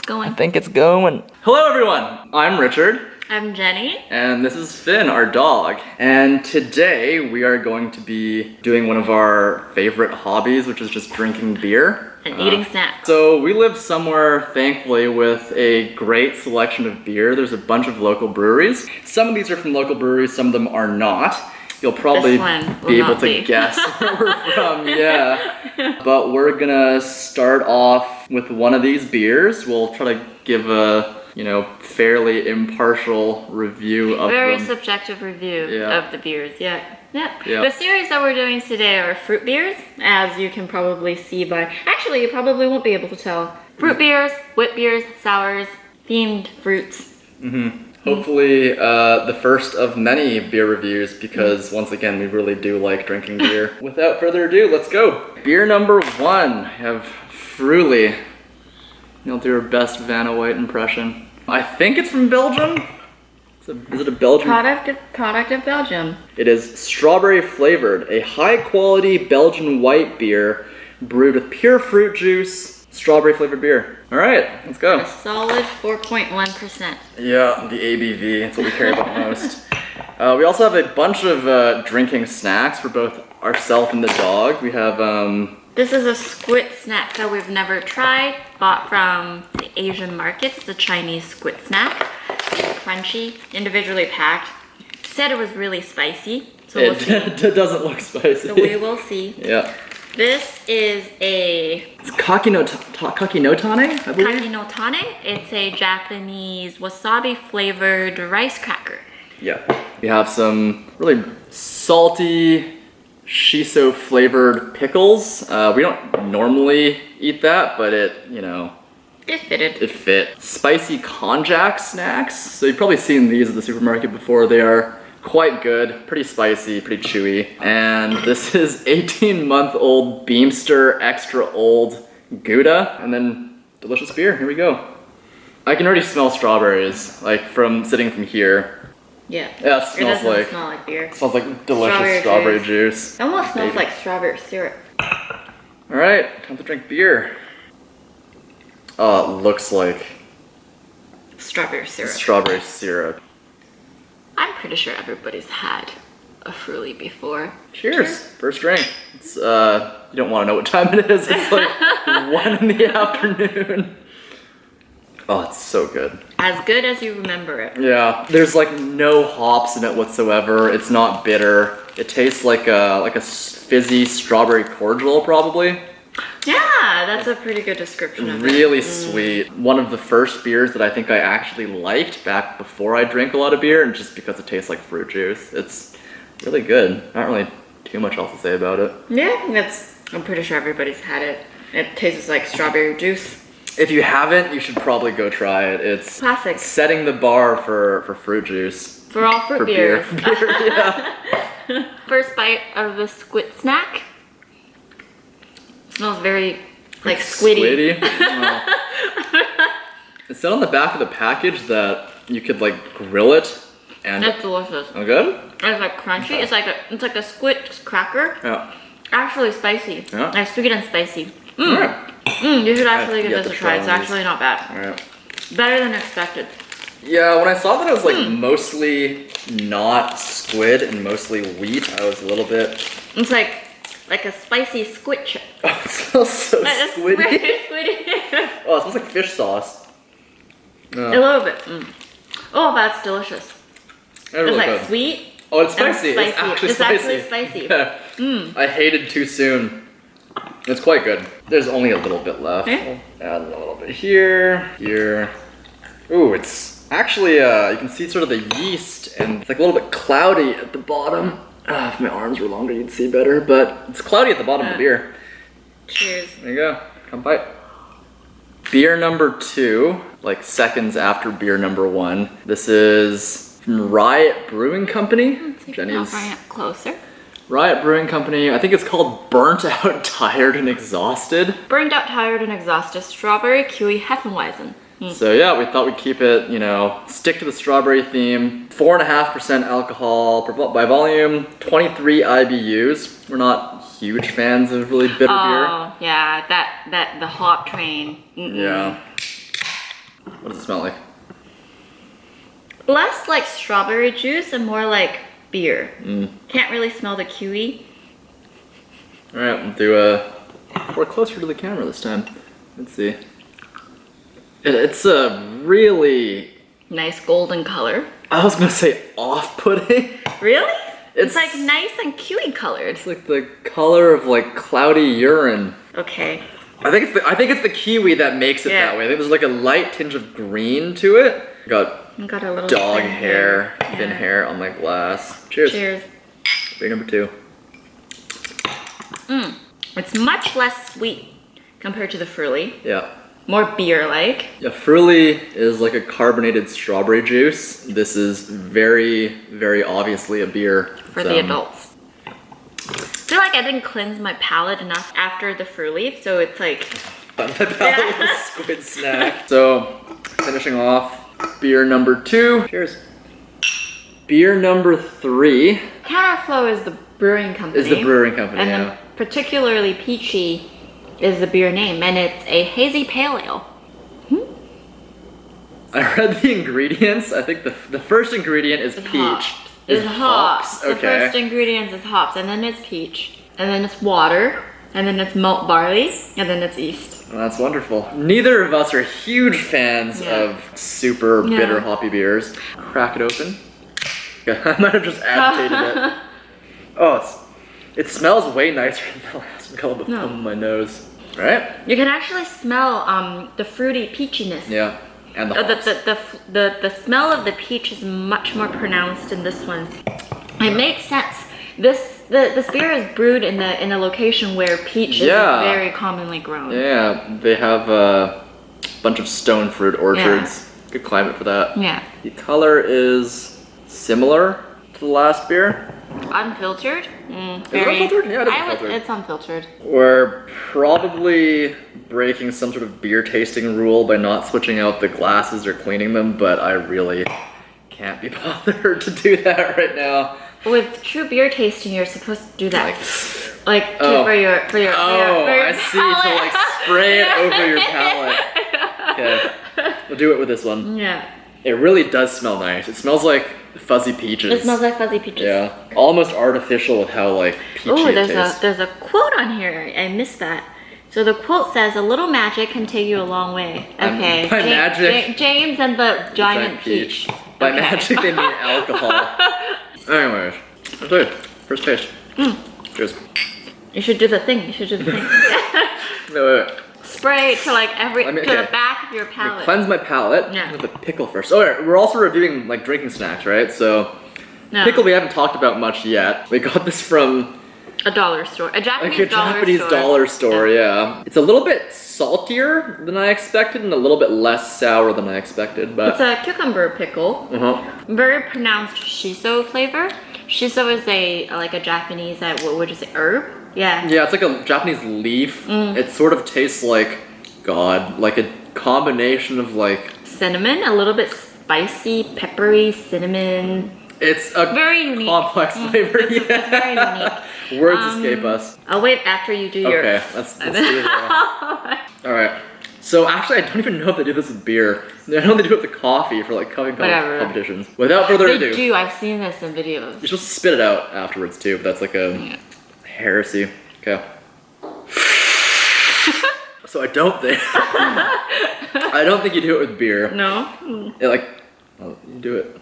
going. I think it's going. Hello everyone, I'm Richard. I'm Jenny. And this is Finn, our dog. And today we are going to be doing one of our favorite hobbies, which is just drinking beer. And eating snacks. So we live somewhere, thankfully, with a great selection of beer. There's a bunch of local breweries. Some of these are from local breweries, some of them are not. You'll probably be able to guess where we're from, yeah. But we're gonna start off with one of these beers. We'll try to give a, fairly impartial review of Very them. subjective review of the beers, yeah. The series that we're doing today are fruit beers, as you can probably see by, actually you probably won't be able to tell. Fruit beers, wit beers, sours, themed fruits. Hopefully the first of many beer reviews, because once again, we really do like drinking beer. Without further ado, let's go. Beer number one, I have Frooli. You'll do our best Vanna White impression. I think it's from Belgium. Is it a Belgian? Product of Belgium. It is strawberry flavored, a high quality Belgian white beer brewed with pure fruit juice, strawberry flavored beer. All right, let's go. A solid 4.1%. Yeah, the ABV, that's what we care about most. We also have a bunch of drinking snacks for both ourselves and the dog. We have, This is a squid snack that we've never tried, bought from the Asian markets. It's a Chinese squid snack. Crunchy, individually packed. Said it was really spicy, so we'll see. It doesn't look spicy. So we will see. Yeah. This is It's kaki no tane, I believe. kaki no tane. It's a Japanese wasabi flavored rice cracker. Yeah. We have some really salty shiso flavored pickles. We don't normally eat that, but it It fit. Spicy konjac snacks. So you've probably seen these at the supermarket before. They are quite good, pretty spicy, pretty chewy. And this is 18-month-old Beamster Extra Old Gouda, and then delicious beer. Here we go. I can already smell strawberries, like from sitting from here. Yeah. Yeah, it smells doesn't like smell like beer. It smells like delicious strawberry juice. It almost smells like strawberry syrup. All right, time to drink beer. Oh, it looks like Strawberry syrup. strawberry syrup. I'm pretty sure everybody's had a Frooli before. Cheers. First drink. It's you don't want to know what time it is. It's like 1 in the afternoon. Oh, it's so good. As good as you remember it. Yeah. There's like no hops in it whatsoever. It's not bitter. It tastes like a fizzy strawberry cordial probably. Yeah, that's a pretty good description of it. Really sweet. One of the first beers that I think I actually liked back before I drank a lot of beer, and just because it tastes like fruit juice. It's really good. Not really too much else to say about it. Yeah, I'm pretty sure everybody's had it. It tastes like strawberry juice. If you haven't, you should probably go try it. It's classic. Setting the bar for fruit juice. For all fruit beers. Beer, yeah. First bite of the squid snack. Smells very like squiddy. Oh. It said on the back of the package that you could like grill it, and it's delicious. Oh, good. It's like crunchy. It's like a squid cracker. Yeah. Actually spicy. Yeah. Like sweet and spicy. Yeah. You should actually give this a try. It's actually not bad. Yeah. Better than expected. Yeah, when I saw that it was like mostly not squid and mostly wheat, I was a little bit. It's like a spicy squid chip. Oh, it smells so squiddy. Squiddy. Oh, it smells like fish sauce. A little bit. Oh, that's delicious. Really like good. Sweet. Oh, it's spicy. It's actually spicy. Yeah. I hated too soon. It's quite good. There's only a little bit left. Okay. We'll add a little bit here. Ooh, it's actually, you can see sort of the yeast, and it's like a little bit cloudy at the bottom. If my arms were longer, you'd see better, but it's cloudy at the bottom of the beer. Cheers. There you go. Come bite. Beer number 2, like seconds after beer number 1. This is from Riot Brewing Company. Jenny's. Bring it closer. Riot Brewing Company. I think it's called Burnt Out, Tired, and Exhausted. Burnt Out, Tired, and Exhausted Strawberry Kiwi Hefeweizen. So yeah, we thought we'd keep it, stick to the strawberry theme. 4.5% alcohol by volume, 23 IBUs. We're not huge fans of really bitter beer. Oh, yeah, the hop train. Yeah. What does it smell like? Less like strawberry juice and more like beer. Can't really smell the kiwi. All right, we'll do we're closer to the camera this time. Let's see. It's a really nice golden color. I was gonna say off-putting. Really? It's like nice and kiwi colored. It's like the color of like cloudy urine. Okay. I think it's the kiwi that makes it that way. I think there's like a light tinge of green to it. Got a little dog hair, thin hair on my glass. Cheers. Cheers. Beer number 2. It's much less sweet compared to the Frooli. Yeah. More beer-like. Yeah, Frooli is like a carbonated strawberry juice. This is very, very obviously a beer. For the adults. I feel like I didn't cleanse my palate enough after the Frooli, so it's like... My palate was a squid snack. So, finishing off, beer number 2. Cheers. Beer number 3. Counterflow is the brewing company. And then particularly Peachy is the beer name, and it's a hazy pale ale. I read the ingredients. I think the first ingredient is peach. It's hops. Okay. The first ingredient is hops, and then it's peach, and then it's water, and then it's malt barley, and then it's yeast. Well, that's wonderful. Neither of us are huge fans of super bitter hoppy beers. Crack it open. I might have just agitated it. Oh, it smells way nicer than the last one called the bottom of my nose. All right. You can actually smell the fruity peachiness. Yeah, and the hops. The smell of the peach is much more pronounced in this one. It makes sense. This beer is brewed in a location where peach is very commonly grown. Yeah, they have a bunch of stone fruit orchards. Good climate for that. Yeah. The color is similar to the last beer. Unfiltered? Is it unfiltered? Yeah, it is unfiltered. It's unfiltered. We're probably breaking some sort of beer tasting rule by not switching out the glasses or cleaning them, but I really can't be bothered to do that right now. With true beer tasting, you're supposed to do that. For your I see, to like spray it over your palate. Okay, we'll do it with this one. Yeah. It really does smell nice. It smells like fuzzy peaches. It smells like fuzzy peaches. Yeah, almost artificial with how like peachy it tastes. There's a quote on here. I missed that. So the quote says, "A little magic can take you a long way." Okay. By magic, James and the giant peach. By magic, they mean alcohol. Anyways, okay, first taste. Cheers. You should do the thing. Wait. Spray to like the back of your palate. Cleanse my palate with a pickle first. Oh, yeah, we're also reviewing like drinking snacks, right? So, pickle we haven't talked about much yet. We got this from a dollar store, a Japanese, dollar store. Yeah, it's a little bit saltier than I expected and a little bit less sour than I expected. But it's a cucumber pickle. Very pronounced shiso flavor. Shiso is a Japanese what would you say, herb? Yeah. Yeah, it's like a Japanese leaf. It sort of tastes like like a combination of like cinnamon, a little bit spicy, peppery, cinnamon. It's a very unique, complex flavor. It's very unique. Words escape us. I'll wait after you do your. Okay, let's do it. All right. So actually, I don't even know if they do this with beer. I know they do it with the coffee for like coffee competitions. Without further ado, they do. I've seen this in videos. You're supposed to spit it out afterwards too, but that's like a heresy. Okay. So I don't think you do it with beer. No. You do it.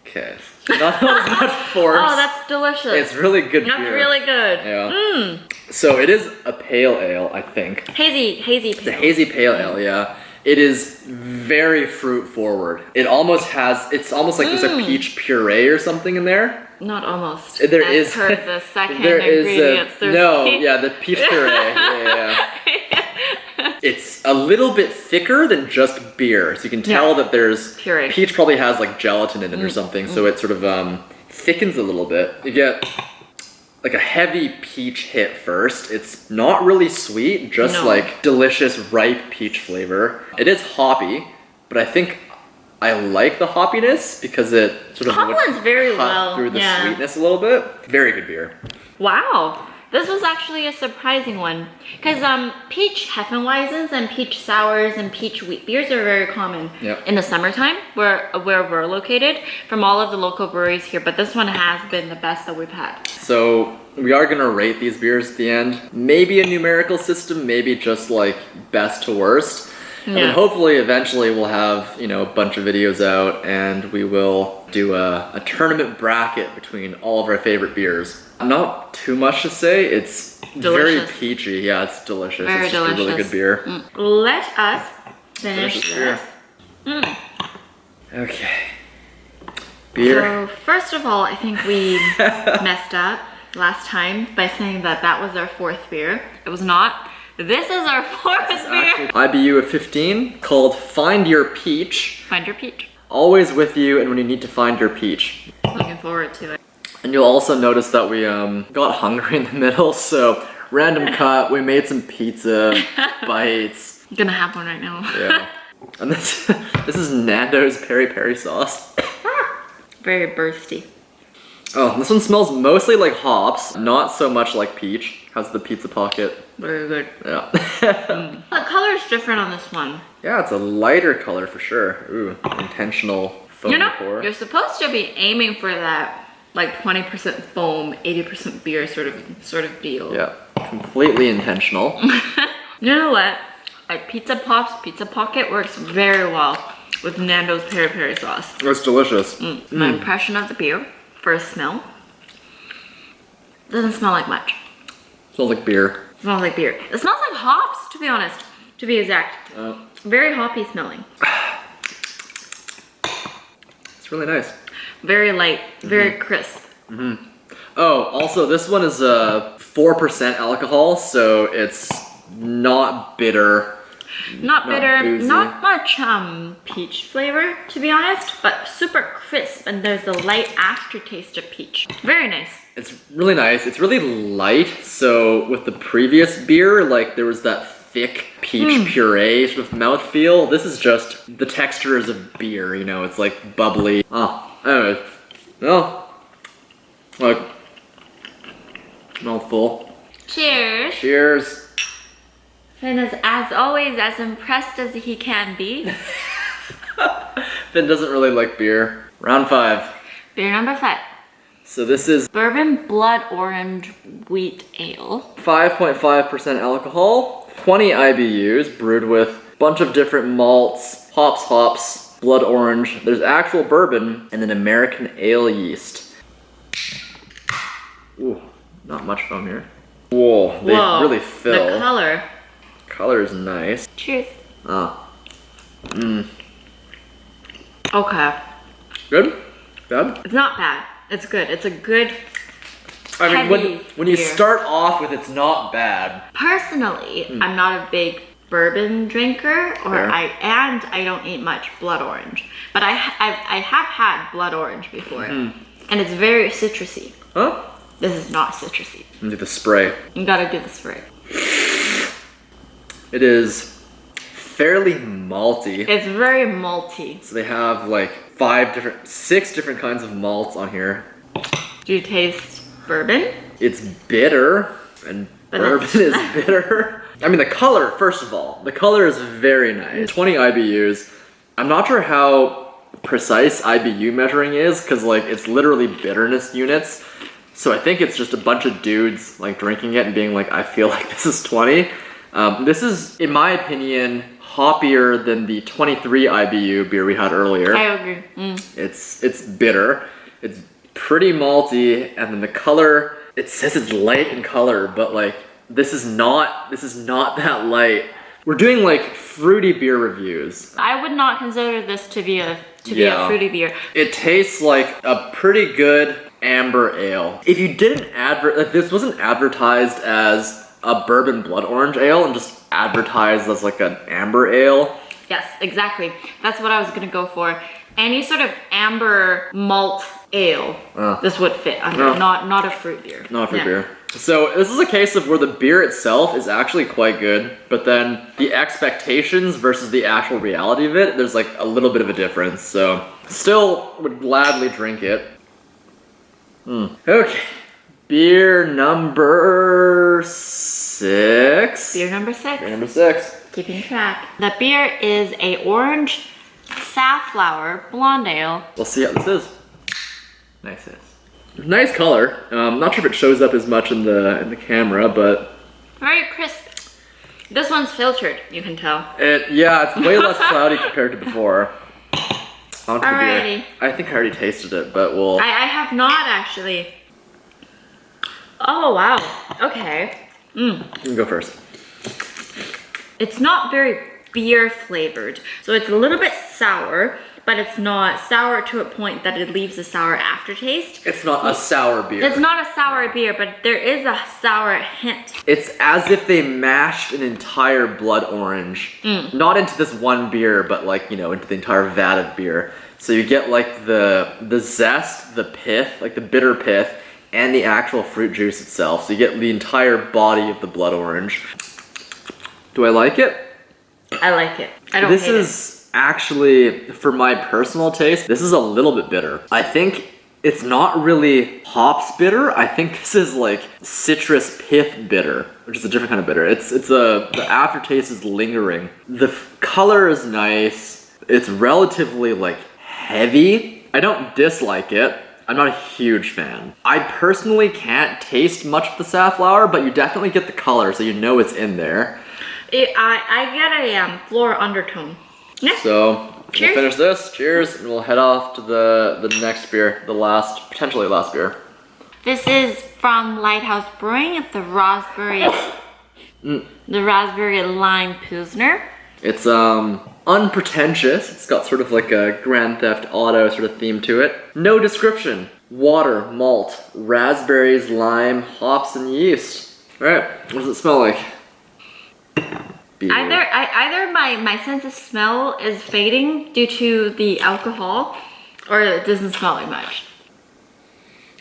Okay. Not as much force. Oh, that's delicious. It's really good beer. That's really good. Yeah. So it is a pale ale, I think. Hazy pale. It's a hazy pale ale, yeah. It is very fruit forward. It's almost like there's a peach puree or something in there. Not almost. There is. Per the second ingredients. The peach puree. Yeah. It's a little bit thicker than just beer, so you can tell that there's puree. Peach probably has like gelatin in it or something, so it sort of thickens a little bit. You get like a heavy peach hit first. It's not really sweet, just like delicious ripe peach flavor. It is hoppy, but I think I like the hoppiness because it sort of very well through the sweetness a little bit. Very good beer. Wow. This was actually a surprising one because peach Heffenweisens and peach sours and peach wheat beers are very common in the summertime where we're located from all of the local breweries here, but this one has been the best that we've had. So we are gonna rate these beers at the end. Maybe a numerical system, maybe just like best to worst. And then hopefully eventually we'll have, you know, a bunch of videos out and we will do a tournament bracket between all of our favorite beers. Not too much to say. It's delicious. very peachy. Yeah, it's delicious. Very it's just delicious. a really good beer. Let us finish this. Okay. Beer. So first of all, I think we messed up last time by saying that that was our 4th beer. It was not. This is our 4th beer. IBU of 15 called Find Your Peach. Find your peach. Always with you and when you need to find your peach. Looking forward to it. And you'll also notice that we got hungry in the middle, so random cut, we made some pizza bites. I'm gonna have one right now. Yeah. And this is Nando's peri peri sauce. Very bursty. Oh, this one smells mostly like hops, not so much like peach. How's the pizza pocket? Very good. Yeah. The color is different on this one. Yeah, it's a lighter color for sure. Ooh, intentional foam pour. You're supposed to be aiming for that like 20% foam, 80% beer sort of deal. Yeah, completely intentional. You know what? Like Pizza Pop's Pizza Pocket works very well with Nando's peri peri sauce. It's delicious. My impression of the beer, first smell, doesn't smell like much. Smells like beer. It smells like beer. It smells like hops, to be honest, to be exact. Very hoppy smelling. It's really nice. Very light, very crisp. Oh, also this one is 4% alcohol, so it's not bitter. Not bitter, boozy. not much peach flavor, to be honest, but super crisp, and there's a light aftertaste of peach. Very nice. It's really nice. It's really light, so with the previous beer, like there was that thick peach puree sort of mouthfeel. This is just the textures of beer, you know, it's like bubbly. Oh, anyway. No. Like, mouthful. Cheers. Cheers. Finn is, as always, as impressed as he can be. Finn doesn't really like beer. Round 5. Beer number 5. So this is Bourbon Blood Orange Wheat Ale. 5.5% alcohol, 20 IBUs, brewed with a bunch of different malts, hops, blood orange. There's actual bourbon and an American ale yeast. Ooh, not much foam here. Whoa, they really fill. The color. Color is nice. Cheers. Oh. Okay. Good? Bad? It's not bad. It's good. It's a good, I mean, when you beer. start off with it's not bad. Personally, I'm not a big bourbon drinker, Fair. I don't eat much blood orange. But I have had blood orange before, and it's very citrusy. Huh? This is not citrusy. Do the spray. You gotta do the spray. It is fairly malty. It's very malty. So they have like 6 different kinds of malts on here. Do you taste bourbon? It's bitter, and bourbon is bitter. I mean, the color, first of all, the color is very nice. 20 IBUs. I'm not sure how precise IBU measuring is, because like it's literally bitterness units. So I think it's just a bunch of dudes like drinking it and being like, I feel like this is 20. This is, in my opinion, hoppier than the 23 IBU beer we had earlier. I agree. It's bitter. It's pretty malty, and then the color, it says it's light in color, but like this is not that light. We're doing like fruity beer reviews. I would not consider this to be a fruity beer. It tastes like a pretty good amber ale. If you didn't if this wasn't advertised as a bourbon blood orange ale and just advertised as like an amber ale. Yes, exactly. That's what I was gonna go for. Any sort of amber malt ale, this would fit under. Not a fruit beer. Not a fruit beer. So this is a case of where the beer itself is actually quite good, but then the expectations versus the actual reality of it, there's like a little bit of a difference. So still would gladly drink it. Okay, Beer number 6. Beer number 6. Beer number 6. Keeping track. The beer is a orange Safflower blonde ale. We'll see how this is. Nice color. Not sure if it shows up as much in the camera, but very crisp. This one's filtered, you can tell. Yeah, it's way less cloudy compared to before. Alrighty. I think I already tasted it, but we'll... I have not actually. Oh, wow. Okay. You can go first. It's not very beer flavored. So it's a little bit sour, but it's not sour to a point that it leaves a sour aftertaste. It's not a sour beer. It's not a sour beer, but there is a sour hint. It's as if they mashed an entire blood orange, not into this one beer, but like, you know, into the entire vat of beer. So you get like the zest, the pith, like the bitter pith, and the actual fruit juice itself. So you get the entire body of the blood orange. Do I like it? I like it. I don't hate it. This is actually, for my personal taste, this is a little bit bitter. I think it's not really hops bitter. I think this is like citrus pith bitter, which is a different kind of bitter. The aftertaste is lingering. The color is nice. It's relatively like heavy. I don't dislike it. I'm not a huge fan. I personally can't taste much of the safflower, but you definitely get the color, so you know it's in there. I get a floral undertone. Yeah. So cheers. We'll finish this. Cheers, and we'll head off to the next beer, the last, potentially last beer. This is from Lighthouse Brewing. It's the raspberry lime pilsner. It's unpretentious. It's got sort of like a Grand Theft Auto sort of theme to it. No description. Water, malt, raspberries, lime, hops, and yeast. All right, what does it smell like? Beer. Either my sense of smell is fading due to the alcohol, or it doesn't smell like much.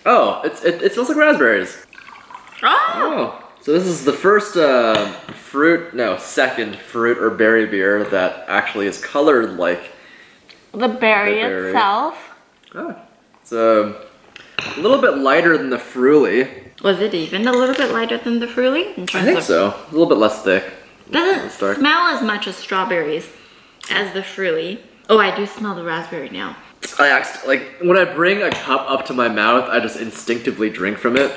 Oh, it smells like raspberries. Oh. So this is the first second fruit or berry beer that actually is colored like the berry itself. Oh, it's a little bit lighter than the Frooli. Was it even a little bit lighter than the Frooli? I think so. A little bit less thick. Doesn't smell as much as strawberries as the Frooli. Oh, I do smell the raspberry now. When I bring a cup up to my mouth, I just instinctively drink from it.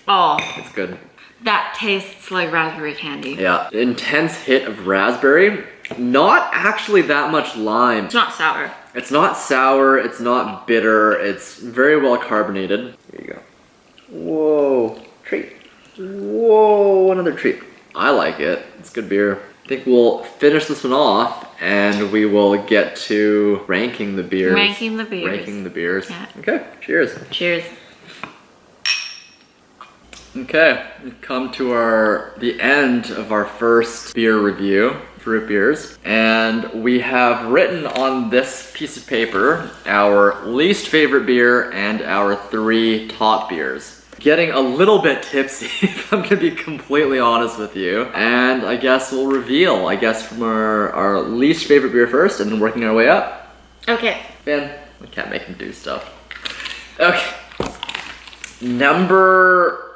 Oh. It's good. That tastes like raspberry candy. Yeah. Intense hit of raspberry. Not actually that much lime. It's not sour. It's not sour. It's not bitter. It's very well carbonated. Here you go. Whoa. Treat. Whoa. Another treat. I like it. It's good beer. I think we'll finish this one off and we will get to ranking the beers. Ranking the beers. Yeah. Okay. Cheers. Cheers. Okay, we've come to the end of our first beer review, fruit beers, and we have written on this piece of paper our least favorite beer and our 3 top beers. Getting a little bit tipsy, if I'm gonna be completely honest with you, and I guess we'll reveal, from our least favorite beer first, and then working our way up. Okay. Ben, we can't make him do stuff. Okay. Number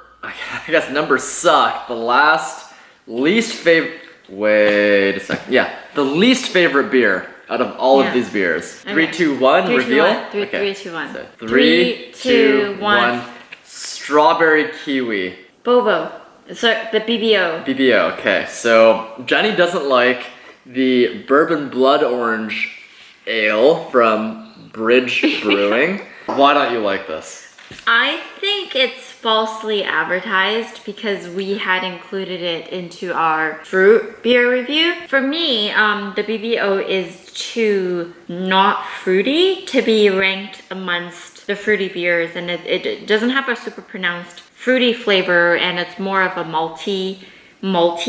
suck. The last least favorite. Wait a second. Yeah, the least favorite beer out of all of these beers. Okay. 3, 2, 1. Reveal. 3, 2, 1. So 3, 2, 1. Strawberry kiwi. Bobo. So the BBO. BBO. Okay. So Jenny doesn't like the bourbon blood orange ale from Bridge Brewing. Why don't you like this? I think it's falsely advertised because we had included it into our fruit beer review. For me, the BBO is too not fruity to be ranked amongst the fruity beers, and it doesn't have a super pronounced fruity flavor, and it's more of a malty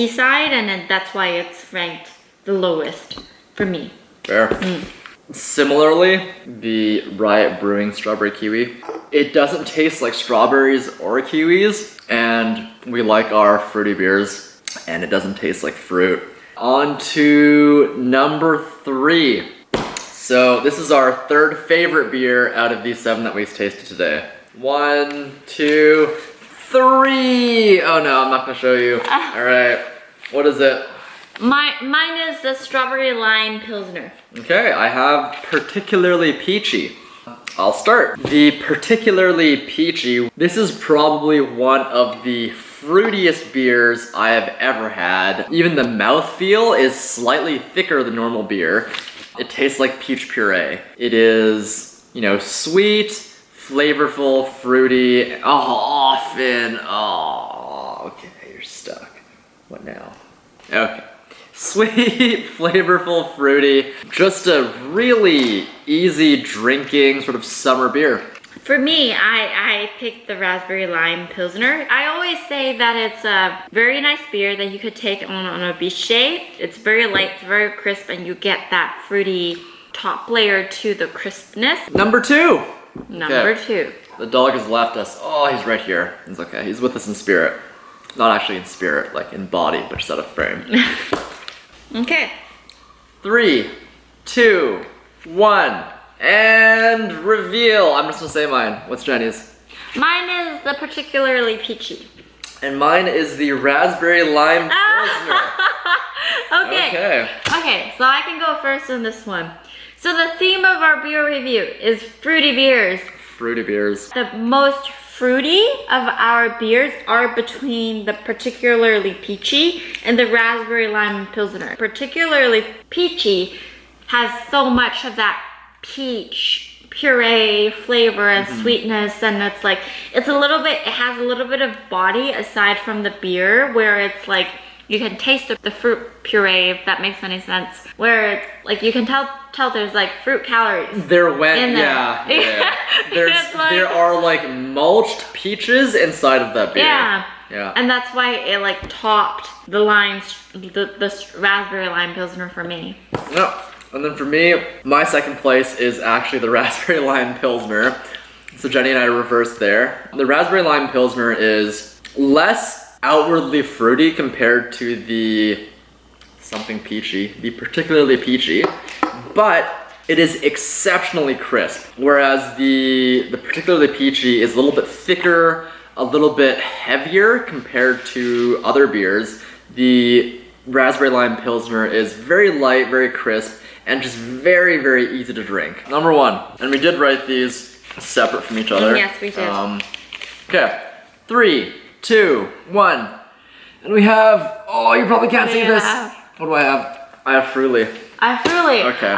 side, and that's why it's ranked the lowest for me. Fair. Similarly, the Riot Brewing Strawberry Kiwi. It doesn't taste like strawberries or kiwis, and we like our fruity beers, and it doesn't taste like fruit. On to number 3. So this is our 3rd favorite beer out of these 7 that we've tasted today. 1, 2, 3. Oh no, I'm not gonna show you. All right, what is it? Mine is the strawberry lime pilsner. Okay, I have particularly peachy. I'll start. The particularly peachy, this is probably one of the fruitiest beers I have ever had. Even the mouthfeel is slightly thicker than normal beer. It tastes like peach puree. It is, you know, sweet, flavorful, fruity. Okay, you're stuck. What now? Okay. Sweet, flavorful, fruity. Just a really easy drinking sort of summer beer. For me, I picked the raspberry lime pilsner. I always say that it's a very nice beer that you could take on a beach day. It's very light, it's very crisp, and you get that fruity top layer to the crispness. Number 2. Number 2. The dog has left us. Oh, he's right here. It's okay. He's with us in spirit. Not actually in spirit, like in body, but just out of frame. Okay. 3, 2, 1, and reveal. I'm just gonna say mine. What's Jenny's? Mine is the particularly peachy. And mine is the raspberry lime pilsner. Okay. Okay, so I can go first on this one. So the theme of our beer review is fruity beers. Fruity beers. The most fruity of our beers are between the particularly peachy and the raspberry lime pilsner. Particularly peachy has so much of that peach puree flavor and sweetness, and it's like it has a little bit of body aside from the beer, where it's like you can taste the fruit puree, if that makes any sense, where it's like you can tell there's like fruit calories. There are like mulched peaches inside of that beer. Yeah. And that's why it like topped the raspberry lime pilsner for me. No. And then for me, my second place is actually the raspberry lime pilsner. So Jenny and I reversed there. The raspberry lime pilsner is less outwardly fruity compared to the particularly peachy, but it is exceptionally crisp. Whereas the particularly peachy is a little bit thicker, a little bit heavier compared to other beers. The raspberry lime pilsner is very light, very crisp, and just very, very easy to drink. Number 1, and we did write these separate from each other. Yes, we did. Okay, 3, 2, 1. And we have, oh, you probably can't see this. What do I have? I have Frooli. I have Frooli. Okay.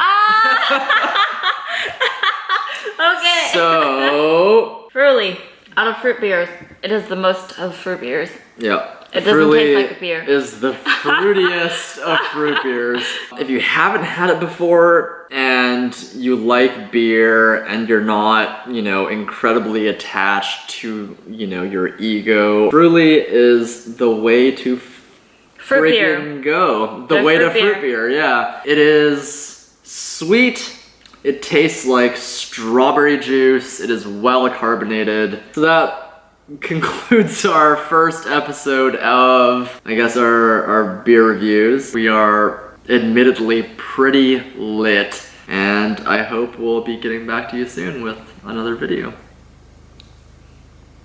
Okay. So. Frooli, out of fruit beers, it is the most of fruit beers. Yeah. It doesn't taste like a beer. Is the fruitiest of fruit beers. If you haven't had it before and you like beer and you're not, you know, incredibly attached to, you know, your ego, Frooli is the way to fruit beer. Go. The way to fruit beer, yeah. It is sweet. It tastes like strawberry juice. It is well carbonated. So that concludes our first episode of, I guess, our beer reviews. We are admittedly pretty lit, and I hope we'll be getting back to you soon with another video.